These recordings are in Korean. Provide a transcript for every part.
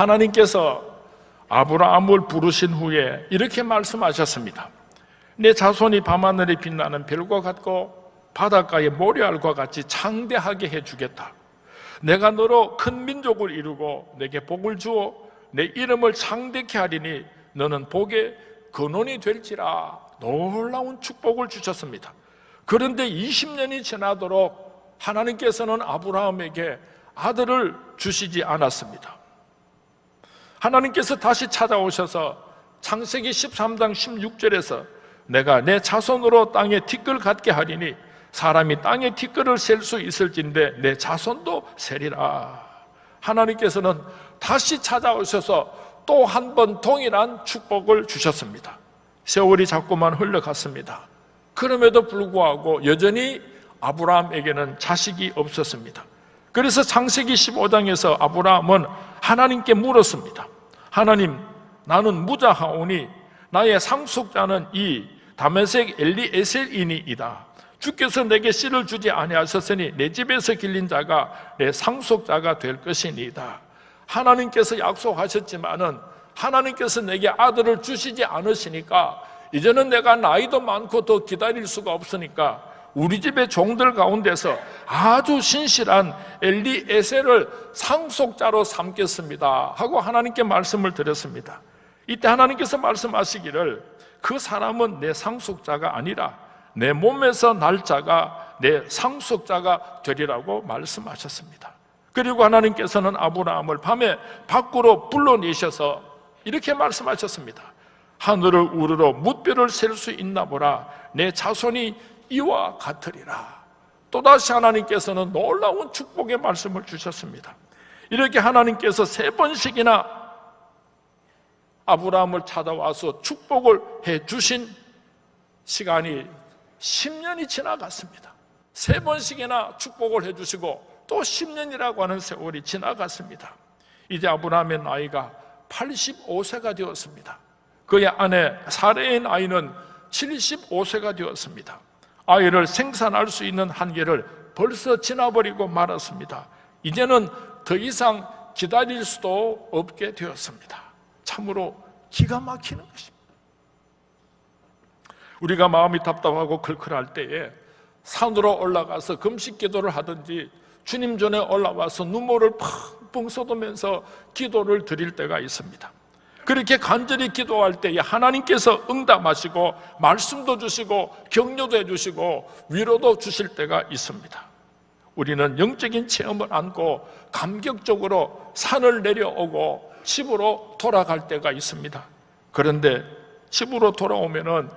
하나님께서 아브라함을 부르신 후에 이렇게 말씀하셨습니다. 내 자손이 밤하늘에 빛나는 별과 같고 바닷가의 모래알과 같이 창대하게 해주겠다. 내가 너로 큰 민족을 이루고 내게 복을 주어 내 이름을 창대케 하리니 너는 복의 근원이 될지라. 놀라운 축복을 주셨습니다. 그런데 20년이 지나도록 하나님께서는 아브라함에게 아들을 주시지 않았습니다. 하나님께서 다시 찾아오셔서 창세기 13장 16절에서 내가 내 자손으로 땅에 티끌 같게 하리니 사람이 땅에 티끌을 셀 수 있을진데 내 자손도 세리라. 하나님께서는 다시 찾아오셔서 또 한 번 동일한 축복을 주셨습니다. 세월이 자꾸만 흘러갔습니다. 그럼에도 불구하고 여전히 아브라함에게는 자식이 없었습니다. 그래서 창세기 15장에서 아브라함은 하나님께 물었습니다. 하나님, 나는 무자하오니 나의 상속자는 이 다메섹 엘리에셀이니이다. 주께서 내게 씨를 주지 아니하셨으니 내 집에서 길린 자가 내 상속자가 될 것이니이다. 하나님께서 약속하셨지만은 하나님께서 내게 아들을 주시지 않으시니까 이제는 내가 나이도 많고 더 기다릴 수가 없으니까 우리 집의 종들 가운데서 아주 신실한 엘리에셀을 상속자로 삼겠습니다 하고 하나님께 말씀을 드렸습니다. 이때 하나님께서 말씀하시기를 그 사람은 내 상속자가 아니라 내 몸에서 날 자가 내 상속자가 되리라고 말씀하셨습니다. 그리고 하나님께서는 아브라함을 밤에 밖으로 불러내셔서 이렇게 말씀하셨습니다. 하늘을 우러러 뭇별을 셀 수 있나 보라. 내 자손이 이와 같으리라. 또다시 하나님께서는 놀라운 축복의 말씀을 주셨습니다. 이렇게 하나님께서 3번씩이나 아브라함을 찾아와서 축복을 해주신 시간이 10년이 지나갔습니다. 3번씩이나 축복을 해주시고 또 10년이라고 하는 세월이 지나갔습니다. 이제 아브라함의 나이가 85세가 되었습니다. 그의 아내 사레의 나이는 75세가 되었습니다. 아이를 생산할 수 있는 한계를 벌써 지나버리고 말았습니다. 이제는 더 이상 기다릴 수도 없게 되었습니다. 참으로 기가 막히는 것입니다. 우리가 마음이 답답하고 클클할 때에 산으로 올라가서 금식 기도를 하든지 주님 전에 올라와서 눈물을 펑펑 쏟으면서 기도를 드릴 때가 있습니다. 그렇게 간절히 기도할 때에 하나님께서 응답하시고 말씀도 주시고 격려도 해주시고 위로도 주실 때가 있습니다. 우리는 영적인 체험을 안고 감격적으로 산을 내려오고 집으로 돌아갈 때가 있습니다. 그런데 집으로 돌아오면은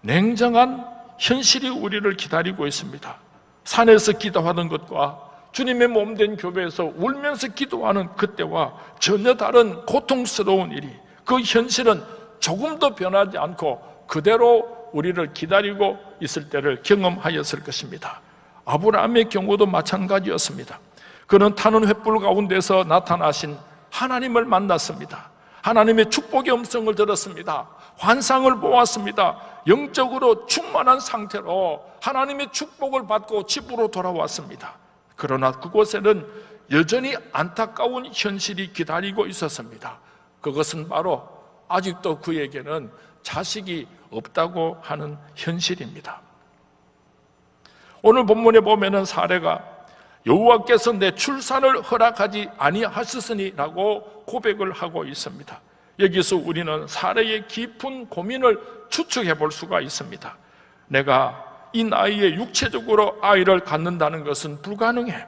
냉정한 현실이 우리를 기다리고 있습니다. 산에서 기도하는 것과 주님의 몸된 교회에서 울면서 기도하는 그때와 전혀 다른 고통스러운 일이, 그 현실은 조금도 변하지 않고 그대로 우리를 기다리고 있을 때를 경험하였을 것입니다. 아브라함의 경우도 마찬가지였습니다. 그는 타는 횃불 가운데서 나타나신 하나님을 만났습니다. 하나님의 축복의 음성을 들었습니다. 환상을 보았습니다. 영적으로 충만한 상태로 하나님의 축복을 받고 집으로 돌아왔습니다. 그러나 그곳에는 여전히 안타까운 현실이 기다리고 있었습니다. 그것은 바로 아직도 그에게는 자식이 없다고 하는 현실입니다. 오늘 본문에 보면은 사례가 여호와께서 내 출산을 허락하지 아니하셨으니라고 고백을 하고 있습니다. 여기서 우리는 사례의 깊은 고민을 추측해 볼 수가 있습니다. 내가 이 나이에 육체적으로 아이를 갖는다는 것은 불가능해.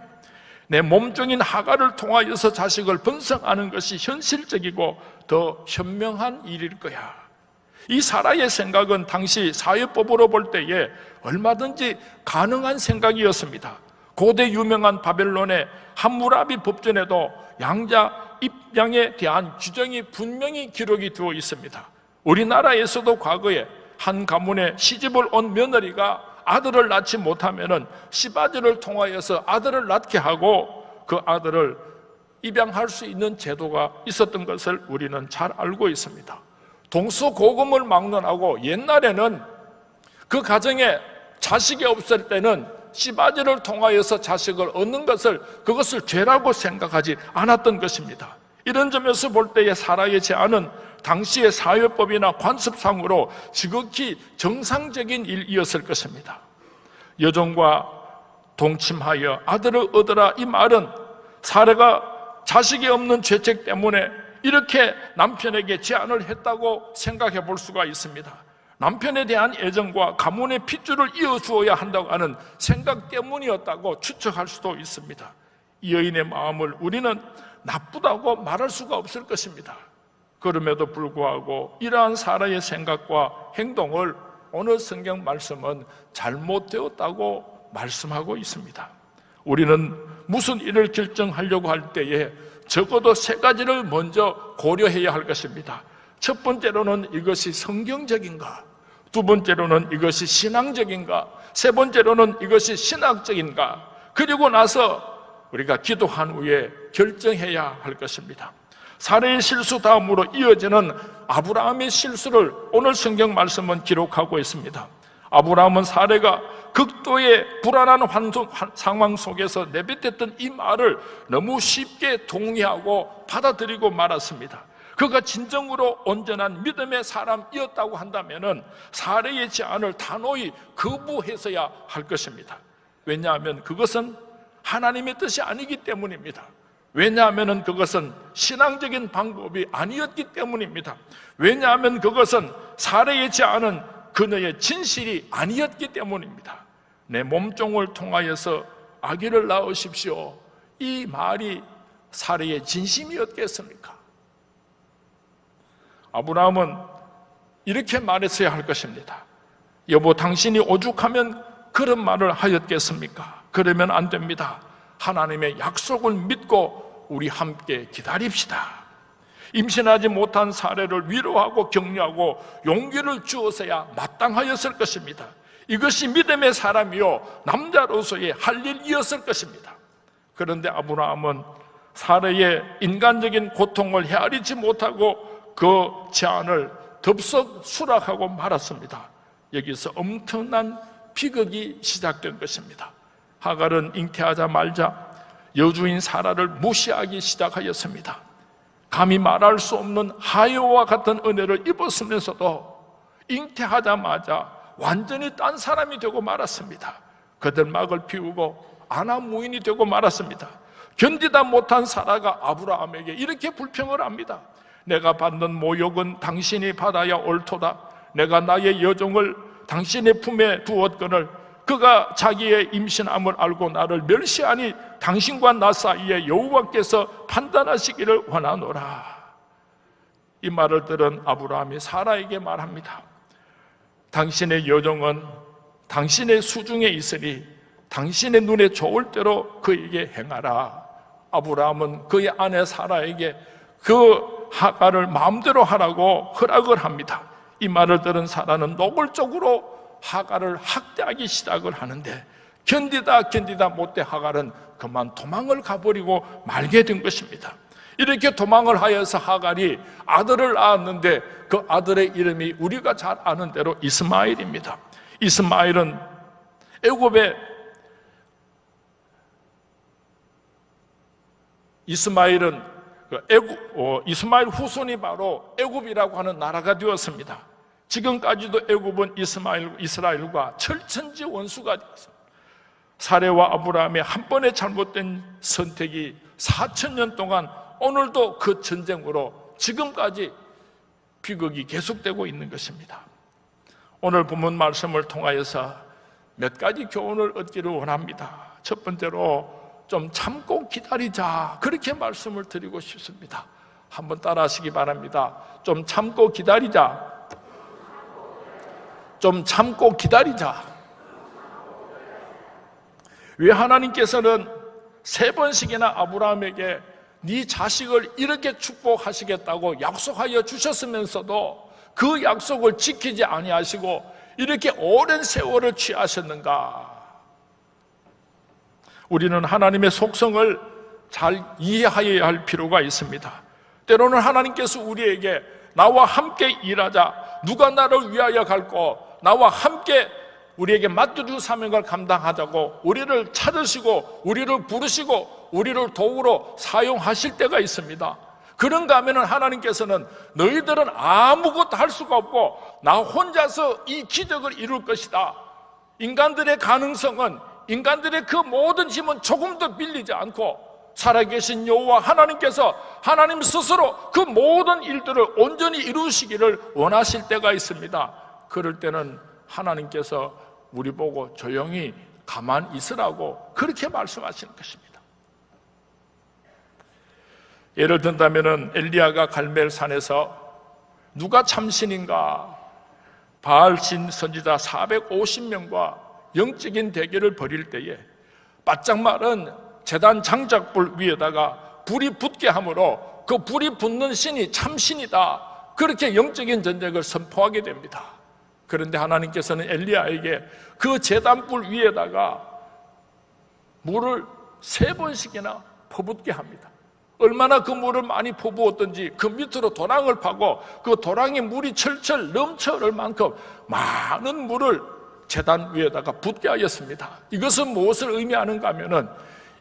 내 몸종인 하가를 통하여서 자식을 번성하는 것이 현실적이고 더 현명한 일일 거야. 이 사라의 생각은 당시 사회법으로 볼 때에 얼마든지 가능한 생각이었습니다. 고대 유명한 바벨론의 함무라비 법전에도 양자 입양에 대한 규정이 분명히 기록이 되어 있습니다. 우리나라에서도 과거에 한 가문에 시집을 온 며느리가 아들을 낳지 못하면은 시바지를 통하여서 아들을 낳게 하고 그 아들을 입양할 수 있는 제도가 있었던 것을 우리는 잘 알고 있습니다. 동서고금을 막론하고 옛날에는 그 가정에 자식이 없을 때는 시바지를 통하여서 자식을 얻는 것을, 그것을 죄라고 생각하지 않았던 것입니다. 이런 점에서 볼 때에 사라의 제안은 당시의 사회법이나 관습상으로 지극히 정상적인 일이었을 것입니다. 여종과 동침하여 아들을 얻으라, 이 말은 사라가 자식이 없는 죄책 때문에 이렇게 남편에게 제안을 했다고 생각해 볼 수가 있습니다. 남편에 대한 애정과 가문의 핏줄을 이어주어야 한다고 하는 생각 때문이었다고 추측할 수도 있습니다. 이 여인의 마음을 우리는 나쁘다고 말할 수가 없을 것입니다. 그럼에도 불구하고 이러한 사라의 생각과 행동을 오늘 성경 말씀은 잘못되었다고 말씀하고 있습니다. 우리는 무슨 일을 결정하려고 할 때에 적어도 3가지를 먼저 고려해야 할 것입니다. 첫 번째로는 이것이 성경적인가? 두 번째로는 이것이 신앙적인가? 세 번째로는 이것이 신학적인가? 그리고 나서 우리가 기도한 후에 결정해야 할 것입니다. 사라의 실수 다음으로 이어지는 아브라함의 실수를 오늘 성경 말씀은 기록하고 있습니다. 아브라함은 사라가 극도의 불안한 상황 속에서 내뱉었던 이 말을 너무 쉽게 동의하고 받아들이고 말았습니다. 그가 진정으로 온전한 믿음의 사람이었다고 한다면 사라의 제안을 단호히 거부해서야 할 것입니다. 왜냐하면 그것은 하나님의 뜻이 아니기 때문입니다. 왜냐하면 그것은 신앙적인 방법이 아니었기 때문입니다. 왜냐하면 그것은 사라의 제안은 그녀의 진실이 아니었기 때문입니다. 내 몸종을 통하여서 아기를 낳으십시오, 이 말이 사라의 진심이었겠습니까? 아브라함은 이렇게 말했어야 할 것입니다. 여보, 당신이 오죽하면 그런 말을 하였겠습니까? 그러면 안 됩니다. 하나님의 약속을 믿고 우리 함께 기다립시다. 임신하지 못한 사라를 위로하고 격려하고 용기를 주었어야 마땅하였을 것입니다. 이것이 믿음의 사람이요 남자로서의 할 일이었을 것입니다. 그런데 아브라함은 사라의 인간적인 고통을 헤아리지 못하고 그 제안을 덥석 수락하고 말았습니다. 여기서 엄청난 비극이 시작된 것입니다. 하갈은 잉태하자 말자 여주인 사라를 무시하기 시작하였습니다. 감히 말할 수 없는 하여와 같은 은혜를 입었으면서도 잉태하자마자 완전히 딴 사람이 되고 말았습니다. 거들막을 피우고 아나무인이 되고 말았습니다. 견디다 못한 사라가 아브라함에게 이렇게 불평을 합니다. 내가 받는 모욕은 당신이 받아야 옳도다. 내가 나의 여종을 당신의 품에 두었거늘 그가 자기의 임신함을 알고 나를 멸시하니 당신과 나 사이에 여호와께서 판단하시기를 원하노라. 이 말을 들은 아브라함이 사라에게 말합니다. 당신의 여종은 당신의 수중에 있으니 당신의 눈에 좋을 대로 그에게 행하라. 아브라함은 그의 아내 사라에게 그 하갈을 마음대로 하라고 허락을 합니다. 이 말을 들은 사라는 노골적으로 하갈을 학대하기 시작을 하는데 견디다 못해 하갈은 그만 도망을 가버리고 말게 된 것입니다. 이렇게 도망을 하여서 하갈이 아들을 낳았는데 그 아들의 이름이 우리가 잘 아는 대로 이스마엘입니다. 이스마엘은 이스마엘 후손이 바로 애굽이라고 하는 나라가 되었습니다. 지금까지도 애굽은 이스라엘과 철천지 원수가 되었습니다. 사레와 아브라함의 한 번의 잘못된 선택이 4,000년 동안 오늘도 그 전쟁으로 지금까지 비극이 계속되고 있는 것입니다. 오늘 본문 말씀을 통하여서 몇 가지 교훈을 얻기를 원합니다. 첫 번째로 좀 참고 기다리자, 그렇게 말씀을 드리고 싶습니다. 한번 따라하시기 바랍니다. 좀 참고 기다리자. 좀 참고 기다리자. 왜 하나님께서는 3번씩이나 아브라함에게 네 자식을 이렇게 축복하시겠다고 약속하여 주셨으면서도 그 약속을 지키지 아니하시고 이렇게 오랜 세월을 취하셨는가? 우리는 하나님의 속성을 잘 이해하여야 할 필요가 있습니다. 때로는 하나님께서 우리에게 나와 함께 일하자, 누가 나를 위하여 갈고 나와 함께 우리에게 맡겨준 사명을 감당하자고 우리를 찾으시고 우리를 부르시고 우리를 도우러 사용하실 때가 있습니다. 그런가 하면 하나님께서는 너희들은 아무것도 할 수가 없고 나 혼자서 이 기적을 이룰 것이다. 인간들의 가능성은, 인간들의 그 모든 힘은 조금도 빌리지 않고 살아계신 여호와 하나님께서 하나님 스스로 그 모든 일들을 온전히 이루시기를 원하실 때가 있습니다. 그럴 때는 하나님께서 우리 보고 조용히 가만히 있으라고 그렇게 말씀하시는 것입니다. 예를 든다면 엘리야가 갈멜산에서 누가 참신인가 바알신 선지자 450명과 영적인 대결을 벌일 때에 바짝 마른 제단 장작불 위에다가 불이 붙게 함으로 그 불이 붙는 신이 참신이다, 그렇게 영적인 전쟁을 선포하게 됩니다. 그런데 하나님께서는 엘리야에게 그 제단불 위에다가 물을 3번씩이나 퍼붓게 합니다. 얼마나 그 물을 많이 퍼부었던지 그 밑으로 도랑을 파고 그 도랑에 물이 철철 넘쳐 흐를 만큼 많은 물을 제단 위에다가 붓게 하였습니다. 이것은 무엇을 의미하는가 하면은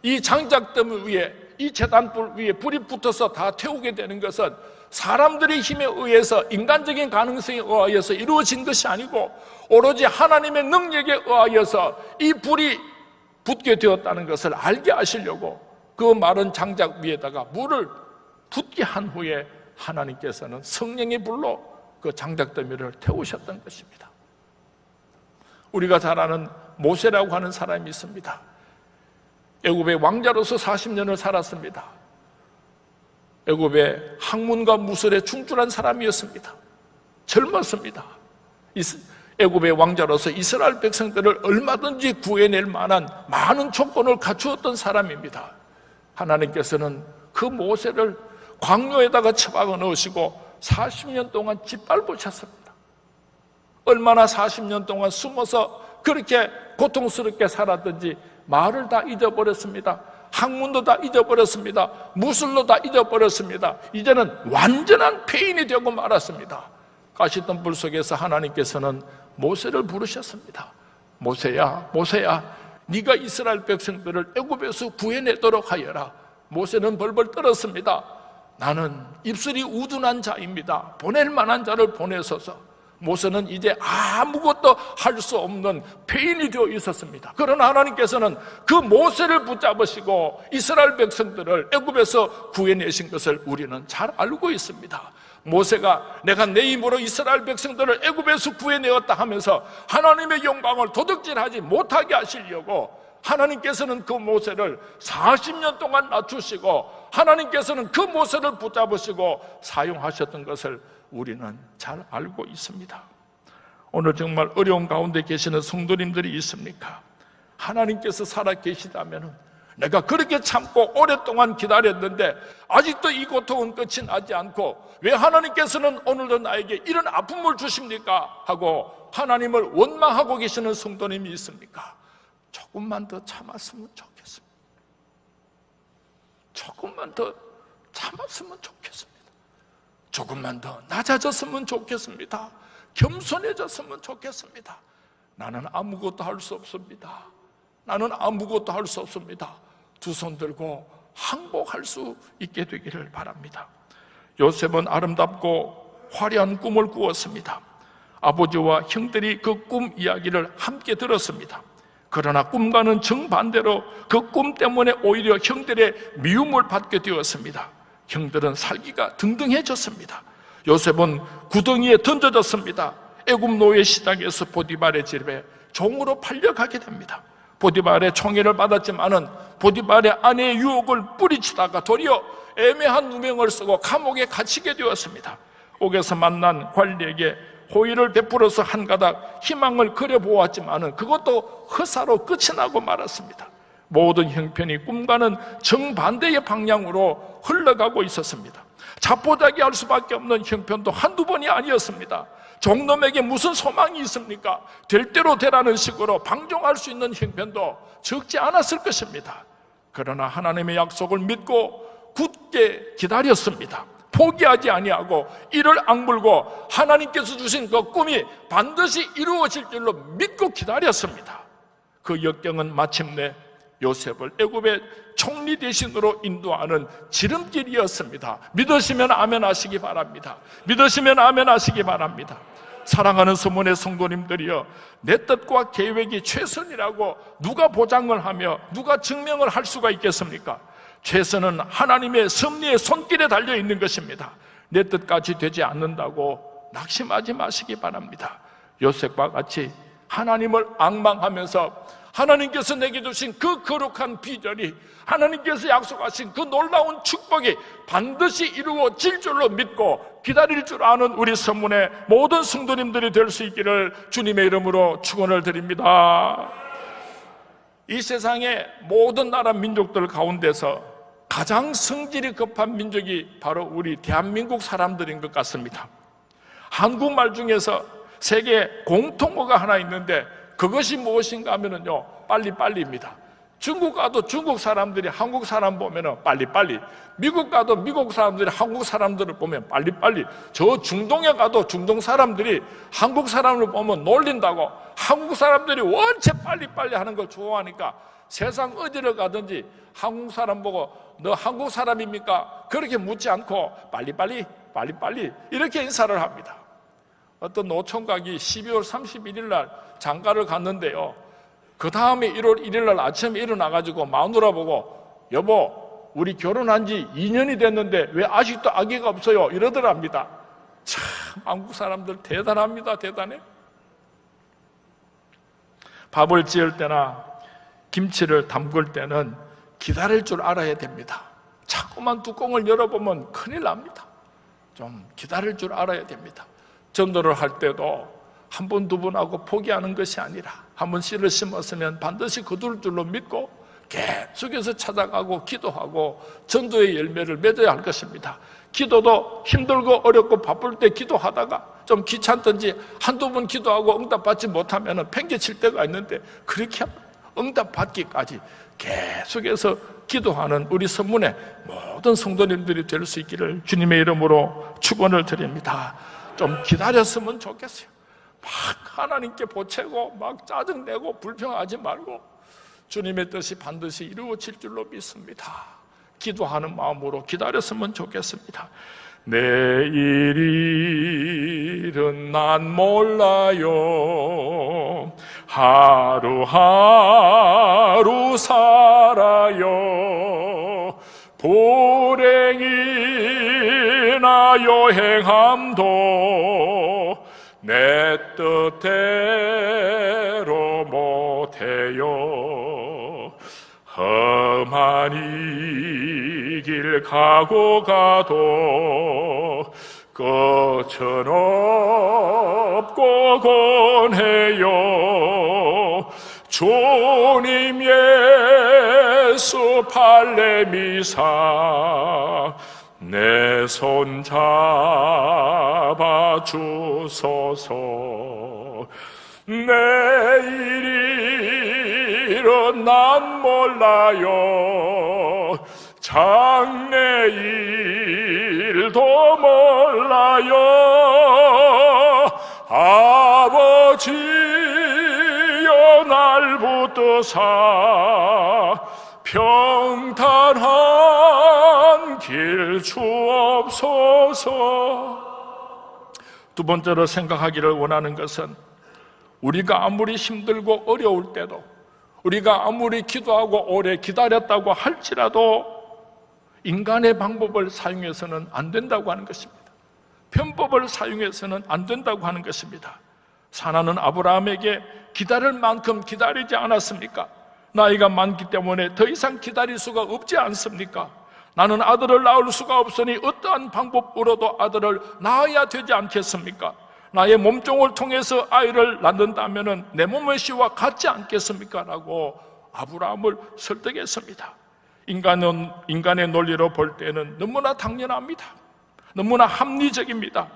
이 장작더미 위에, 이 제단불 위에 불이 붙어서 다 태우게 되는 것은 사람들의 힘에 의해서, 인간적인 가능성에 의하여서 이루어진 것이 아니고 오로지 하나님의 능력에 의하여서 이 불이 붙게 되었다는 것을 알게 하시려고 그 마른 장작 위에다가 물을 붓게 한 후에 하나님께서는 성령의 불로 그 장작더미를 태우셨던 것입니다. 우리가 잘 아는 모세라고 하는 사람이 있습니다. 애굽의 왕자로서 40년을 살았습니다. 애굽의 학문과 무술에 충출한 사람이었습니다. 젊었습니다. 애굽의 왕자로서 이스라엘 백성들을 얼마든지 구해낼 만한 많은 조건을 갖추었던 사람입니다. 하나님께서는 그 모세를 광야에다가 처박아 넣으시고 40년 동안 짓밟으셨습니다. 얼마나 40년 동안 숨어서 그렇게 고통스럽게 살았던지 말을 다 잊어버렸습니다. 학문도 다 잊어버렸습니다. 무술도 다 잊어버렸습니다. 이제는 완전한 폐인이 되고 말았습니다. 가시던 불 속에서 하나님께서는 모세를 부르셨습니다. 모세야, 모세야, 네가 이스라엘 백성들을 애굽에서 구해내도록 하여라. 모세는 벌벌 떨었습니다. 나는 입술이 우둔한 자입니다. 보낼 만한 자를 보내소서. 모세는 이제 아무것도 할 수 없는 폐인이 되어 있었습니다. 그러나 하나님께서는 그 모세를 붙잡으시고 이스라엘 백성들을 애굽에서 구해내신 것을 우리는 잘 알고 있습니다. 모세가 내가 내 힘으로 이스라엘 백성들을 애굽에서 구해내었다 하면서 하나님의 영광을 도둑질하지 못하게 하시려고 하나님께서는 그 모세를 40년 동안 낮추시고 하나님께서는 그 모세를 붙잡으시고 사용하셨던 것을 우리는 잘 알고 있습니다. 오늘 정말 어려운 가운데 계시는 성도님들이 있습니까? 하나님께서 살아 계시다면 내가 그렇게 참고 오랫동안 기다렸는데 아직도 이 고통은 끝이 나지 않고 왜 하나님께서는 오늘도 나에게 이런 아픔을 주십니까? 하고 하나님을 원망하고 계시는 성도님이 있습니까? 조금만 더 참았으면 좋겠습니다. 조금만 더 참았으면 좋겠습니다. 조금만 더 낮아졌으면 좋겠습니다. 겸손해졌으면 좋겠습니다. 나는 아무것도 할 수 없습니다. 나는 아무것도 할 수 없습니다. 두 손 들고 항복할 수 있게 되기를 바랍니다. 요셉은 아름답고 화려한 꿈을 꾸었습니다. 아버지와 형들이 그 꿈 이야기를 함께 들었습니다. 그러나 꿈과는 정반대로 그 꿈 때문에 오히려 형들의 미움을 받게 되었습니다. 형들은 살기가 등등해졌습니다. 요셉은 구덩이에 던져졌습니다. 애굽 노예 시장에서 보디발의 집에 종으로 팔려가게 됩니다. 보디발의 총애를 받았지만은 보디발의 아내의 유혹을 뿌리치다가 도리어 애매한 누명을 쓰고 감옥에 갇히게 되었습니다. 옥에서 만난 관리에게 호의를 베풀어서 한 가닥 희망을 그려보았지만은 그것도 허사로 끝이 나고 말았습니다. 모든 형편이 꿈과는 정반대의 방향으로 흘러가고 있었습니다. 자포자기할 수밖에 없는 형편도 한두 번이 아니었습니다. 종놈에게 무슨 소망이 있습니까? 될 대로 되라는 식으로 방종할 수 있는 형편도 적지 않았을 것입니다. 그러나 하나님의 약속을 믿고 굳게 기다렸습니다. 포기하지 아니하고 이를 악물고 하나님께서 주신 그 꿈이 반드시 이루어질 줄로 믿고 기다렸습니다. 그 역경은 마침내 요셉을 애굽의 총리 대신으로 인도하는 지름길이었습니다. 믿으시면 아멘 하시기 바랍니다. 믿으시면 아멘 하시기 바랍니다. 사랑하는 서문의 성도님들이여, 내 뜻과 계획이 최선이라고 누가 보장을 하며 누가 증명을 할 수가 있겠습니까? 최선은 하나님의 섭리의 손길에 달려 있는 것입니다. 내 뜻까지 되지 않는다고 낙심하지 마시기 바랍니다. 요셉과 같이 하나님을 앙망하면서 하나님께서 내게 주신 그 거룩한 비전이, 하나님께서 약속하신 그 놀라운 축복이 반드시 이루어질 줄로 믿고 기다릴 줄 아는 우리 서문의 모든 성도님들이 될 수 있기를 주님의 이름으로 축원을 드립니다. 이 세상의 모든 나라 민족들 가운데서 가장 성질이 급한 민족이 바로 우리 대한민국 사람들인 것 같습니다. 한국말 중에서 세계 공통어가 하나 있는데 그것이 무엇인가 하면은요, 빨리빨리입니다. 중국 가도 중국 사람들이 한국 사람 보면은 빨리빨리, 미국 가도 미국 사람들이 한국 사람들을 보면 빨리빨리, 저 중동에 가도 중동 사람들이 한국 사람을 보면 놀린다고, 한국 사람들이 원체 빨리빨리 하는 걸 좋아하니까 세상 어디를 가든지 한국 사람 보고 너 한국 사람입니까? 그렇게 묻지 않고 빨리빨리 이렇게 인사를 합니다. 어떤 노총각이 12월 31일 날 장가를 갔는데요, 그 다음에 1월 1일 날 아침에 일어나가지고 마누라 보고 여보, 우리 결혼한 지 2년이 됐는데 왜 아직도 아기가 없어요? 이러더랍니다. 참 한국 사람들 대단합니다. 대단해. 밥을 지을 때나 김치를 담글 때는 기다릴 줄 알아야 됩니다. 자꾸만 뚜껑을 열어보면 큰일 납니다. 좀 기다릴 줄 알아야 됩니다. 전도를 할 때도 한 번, 두 번 하고 포기하는 것이 아니라 한 번 씨를 심었으면 반드시 거둘 줄로 믿고 계속해서 찾아가고 기도하고 전도의 열매를 맺어야 할 것입니다. 기도도 힘들고 어렵고 바쁠 때 기도하다가 좀 귀찮든지 한두 번 기도하고 응답받지 못하면 팽개칠 때가 있는데 그렇게 응답받기까지 계속해서 기도하는 우리 서문의 모든 성도님들이 될 수 있기를 주님의 이름으로 축원을 드립니다. 좀 기다렸으면 좋겠어요. 막 하나님께 보채고 막 짜증내고 불평하지 말고 주님의 뜻이 반드시 이루어질 줄로 믿습니다. 기도하는 마음으로 기다렸으면 좋겠습니다. 내일일은 난 몰라요. 하루하루 살아요. 불행이나 여행함도 내 뜻대로 못해요. 험한 이 길 가고 가도 끝은 없고 권해요. 주님 예수 발레미사 내 손 잡아 주소서. 내일일은 난 몰라요. 장래일도 몰라요. 아버지여 날 붙드사 평탄한 길 주옵소서. 두 번째로 생각하기를 원하는 것은 우리가 아무리 힘들고 어려울 때도, 우리가 아무리 기도하고 오래 기다렸다고 할지라도 인간의 방법을 사용해서는 안 된다고 하는 것입니다. 편법을 사용해서는 안 된다고 하는 것입니다. 사라는 아브라함에게 기다릴 만큼 기다리지 않았습니까? 나이가 많기 때문에 더 이상 기다릴 수가 없지 않습니까? 나는 아들을 낳을 수가 없으니 어떠한 방법으로도 아들을 낳아야 되지 않겠습니까? 나의 몸종을 통해서 아이를 낳는다면 내 몸의 씨와 같지 않겠습니까? 라고 아브라함을 설득했습니다. 인간의 논리로 볼 때는 너무나 당연합니다. 너무나 합리적입니다.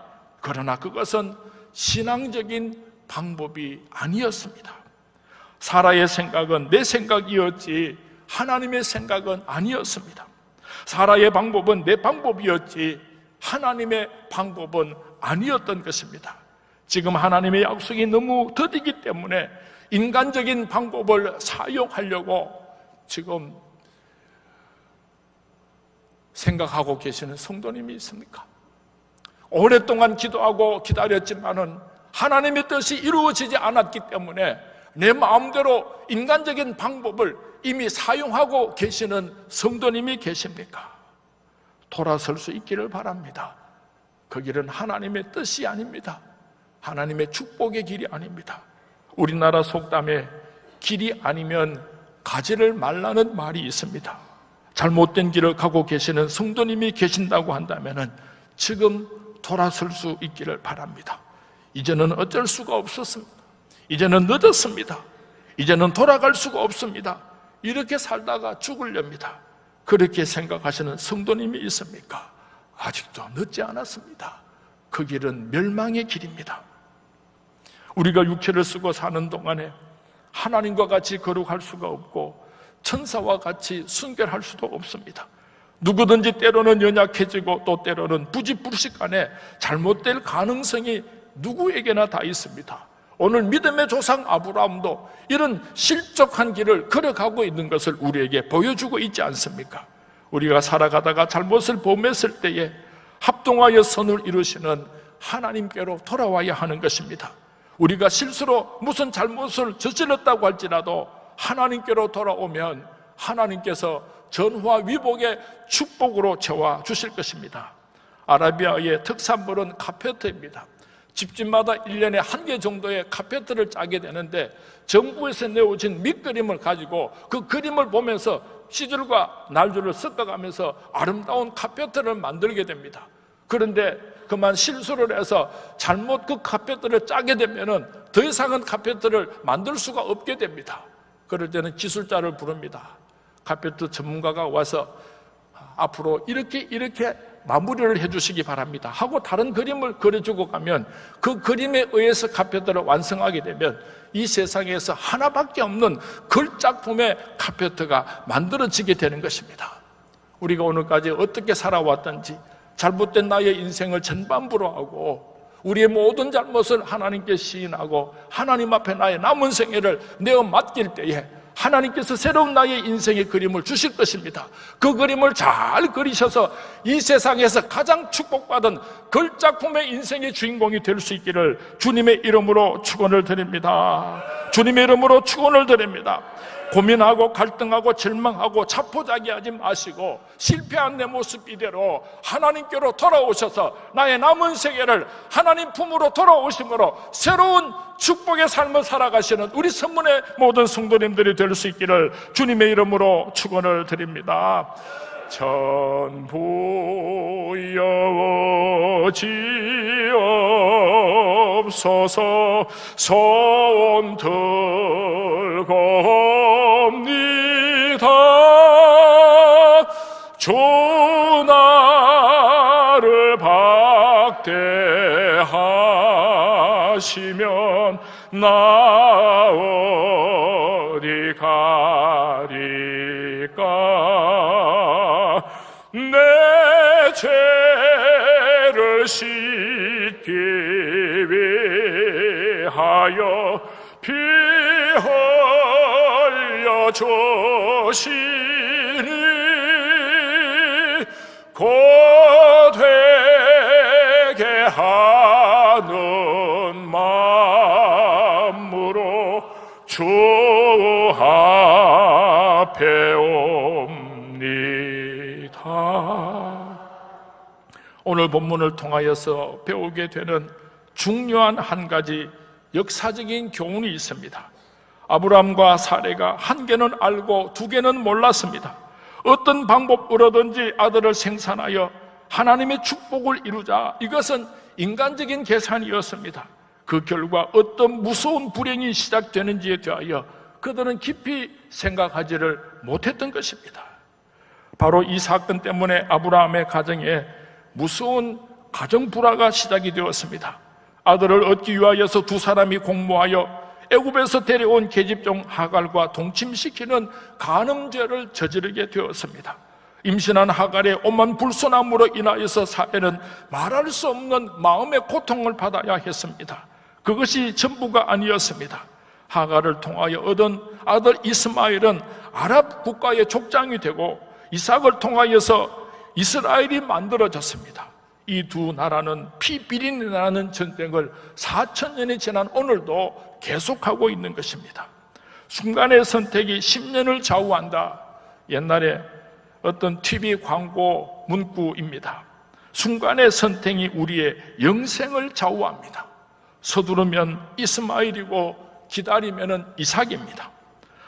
그러나 그것은 신앙적인 방법이 아니었습니다. 사라의 생각은 내 생각이었지 하나님의 생각은 아니었습니다. 사라의 방법은 내 방법이었지 하나님의 방법은 아니었던 것입니다. 지금 하나님의 약속이 너무 더디기 때문에 인간적인 방법을 사용하려고 지금 생각하고 계시는 성도님이 있습니까? 오랫동안 기도하고 기다렸지만은 하나님의 뜻이 이루어지지 않았기 때문에 내 마음대로 인간적인 방법을 이미 사용하고 계시는 성도님이 계십니까? 돌아설 수 있기를 바랍니다. 그 길은 하나님의 뜻이 아닙니다. 하나님의 축복의 길이 아닙니다. 우리나라 속담에 길이 아니면 가지를 말라는 말이 있습니다. 잘못된 길을 가고 계시는 성도님이 계신다고 한다면 지금 돌아설 수 있기를 바랍니다. 이제는 어쩔 수가 없었습니다. 이제는 늦었습니다. 이제는 돌아갈 수가 없습니다. 이렇게 살다가 죽으렵니다. 그렇게 생각하시는 성도님이 있습니까? 아직도 늦지 않았습니다. 그 길은 멸망의 길입니다. 우리가 육체를 쓰고 사는 동안에 하나님과 같이 거룩할 수가 없고 천사와 같이 순결할 수도 없습니다. 누구든지 때로는 연약해지고 또 때로는 부지불식간에 잘못될 가능성이 누구에게나 다 있습니다. 오늘 믿음의 조상 아브라함도 이런 실족한 길을 걸어가고 있는 것을 우리에게 보여주고 있지 않습니까? 우리가 살아가다가 잘못을 범했을 때에 합동하여 선을 이루시는 하나님께로 돌아와야 하는 것입니다. 우리가 실수로 무슨 잘못을 저질렀다고 할지라도 하나님께로 돌아오면 하나님께서 전화 위복의 축복으로 채워 주실 것입니다. 아라비아의 특산물은 카페트입니다. 집집마다 1년에 1개 정도의 카페트를 짜게 되는데 정부에서 내어진 밑그림을 가지고 그 그림을 보면서 시줄과 날줄을 섞어가면서 아름다운 카페트를 만들게 됩니다. 그런데 그만 실수를 해서 잘못 그 카페트를 짜게 되면 더 이상은 카페트를 만들 수가 없게 됩니다. 그럴 때는 기술자를 부릅니다. 카페트 전문가가 와서 앞으로 이렇게 마무리를 해주시기 바랍니다 하고 다른 그림을 그려주고 가면 그 그림에 의해서 카페트를 완성하게 되면 이 세상에서 하나밖에 없는 걸작품의 카페트가 만들어지게 되는 것입니다. 우리가 오늘까지 어떻게 살아왔던지 잘못된 나의 인생을 전반부로 하고 우리의 모든 잘못을 하나님께 시인하고 하나님 앞에 나의 남은 생애를 내어 맡길 때에 하나님께서 새로운 나의 인생의 그림을 주실 것입니다. 그 그림을 잘 그리셔서 이 세상에서 가장 축복받은 걸작품의 인생의 주인공이 될 수 있기를 주님의 이름으로 축원을 드립니다. 주님의 이름으로 축원을 드립니다. 고민하고 갈등하고 절망하고 자포자기하지 마시고 실패한 내 모습 이대로 하나님께로 돌아오셔서 나의 남은 세계를 하나님 품으로 돌아오심으로 새로운 축복의 삶을 살아가시는 우리 선문의 모든 성도님들이 될 수 있기를 주님의 이름으로 축원을 드립니다. 전부 여지옵소서. 손 들고옵니다. 주 나를 박대하시면 나 어디 가리까. 내 죄를 씻기 위하여 피 흘려 주시니 곧 되게 하는 마음으로 주 앞에 옵니다. 오늘 본문을 통하여서 배우게 되는 중요한 한 가지 역사적인 교훈이 있습니다. 아브라함과 사레가 한 개는 알고 두 개는 몰랐습니다. 어떤 방법으로든지 아들을 생산하여 하나님의 축복을 이루자, 이것은 인간적인 계산이었습니다. 그 결과 어떤 무서운 불행이 시작되는지에 대하여 그들은 깊이 생각하지를 못했던 것입니다. 바로 이 사건 때문에 아브라함의 가정에 무서운 가정 불화가 시작이 되었습니다. 아들을 얻기 위하여서 두 사람이 공모하여 애굽에서 데려온 계집종 하갈과 동침시키는 간음죄를 저지르게 되었습니다. 임신한 하갈의 오만 불순함으로 인하여서 사례는 말할 수 없는 마음의 고통을 받아야 했습니다. 그것이 전부가 아니었습니다. 하갈을 통하여 얻은 아들 이스마엘은 아랍 국가의 족장이 되고 이삭을 통하여서 이스라엘이 만들어졌습니다. 이 두 나라는 피비린내 나는 전쟁을 4,000년이 지난 오늘도 계속하고 있는 것입니다. 순간의 선택이 10년을 좌우한다. 옛날에 어떤 TV 광고 문구입니다. 순간의 선택이 우리의 영생을 좌우합니다. 서두르면 이스마엘이고 기다리면 이삭입니다.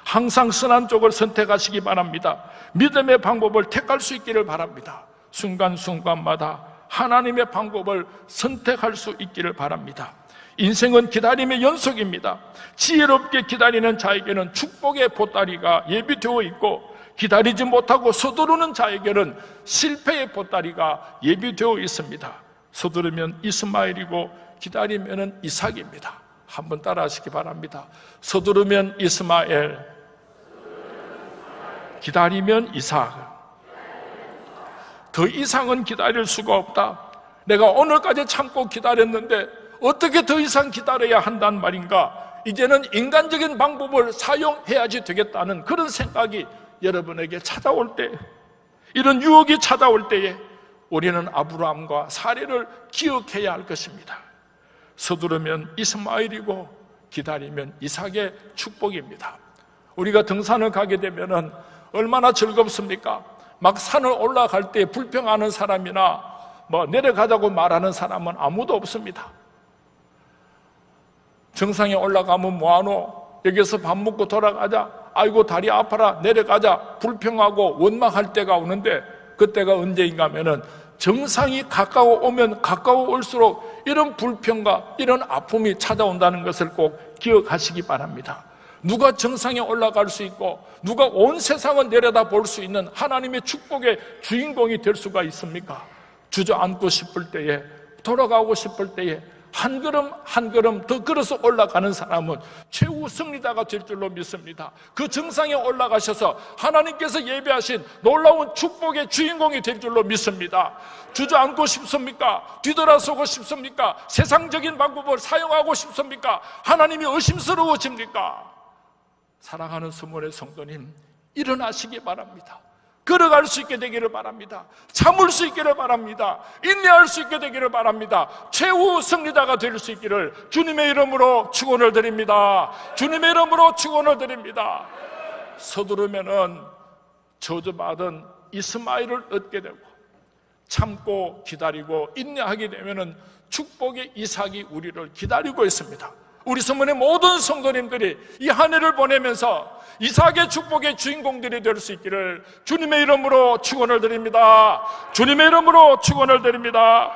항상 선한 쪽을 선택하시기 바랍니다. 믿음의 방법을 택할 수 있기를 바랍니다. 순간순간마다 하나님의 방법을 선택할 수 있기를 바랍니다. 인생은 기다림의 연속입니다. 지혜롭게 기다리는 자에게는 축복의 보따리가 예비되어 있고, 기다리지 못하고 서두르는 자에게는 실패의 보따리가 예비되어 있습니다. 서두르면 이스마엘이고 기다리면 이삭입니다. 한번 따라 하시기 바랍니다. 서두르면 이스마엘, 기다리면 이삭. 더 이상은 기다릴 수가 없다. 내가 오늘까지 참고 기다렸는데 어떻게 더 이상 기다려야 한단 말인가? 이제는 인간적인 방법을 사용해야지 되겠다는 그런 생각이 여러분에게 찾아올 때, 이런 유혹이 찾아올 때에 우리는 아브라함과 사례를 기억해야 할 것입니다. 서두르면 이스마엘이고 기다리면 이삭의 축복입니다. 우리가 등산을 가게 되면 얼마나 즐겁습니까? 막 산을 올라갈 때 불평하는 사람이나 내려가자고 말하는 사람은 아무도 없습니다. 정상에 올라가면 뭐하노? 여기서 밥 먹고 돌아가자. 아이고 다리 아파라, 내려가자. 불평하고 원망할 때가 오는데, 그때가 언제인가 하면은 정상이 가까워 오면 가까워 올수록 이런 불평과 이런 아픔이 찾아온다는 것을 꼭 기억하시기 바랍니다. 누가 정상에 올라갈 수 있고 누가 온 세상을 내려다 볼 수 있는 하나님의 축복의 주인공이 될 수가 있습니까? 주저앉고 싶을 때에, 돌아가고 싶을 때에 한 걸음 한 걸음 더 걸어서 올라가는 사람은 최후 승리자가 될 줄로 믿습니다. 그 정상에 올라가셔서 하나님께서 예배하신 놀라운 축복의 주인공이 될 줄로 믿습니다. 주저앉고 싶습니까? 뒤돌아서고 싶습니까? 세상적인 방법을 사용하고 싶습니까? 하나님이 의심스러워집니까? 사랑하는 스물의 성도님, 일어나시기 바랍니다. 걸어갈 수 있게 되기를 바랍니다. 참을 수 있기를 바랍니다. 인내할 수 있게 되기를 바랍니다. 최후 승리자가 될 수 있기를 주님의 이름으로 축원을 드립니다. 주님의 이름으로 축원을 드립니다. 서두르면은 저주받은 이스마엘을 얻게 되고, 참고 기다리고 인내하게 되면은 축복의 이삭이 우리를 기다리고 있습니다. 우리 서문의 모든 성도님들이 이 한 해를 보내면서 이삭의 축복의 주인공들이 될 수 있기를 주님의 이름으로 축원을 드립니다. 주님의 이름으로 축원을 드립니다.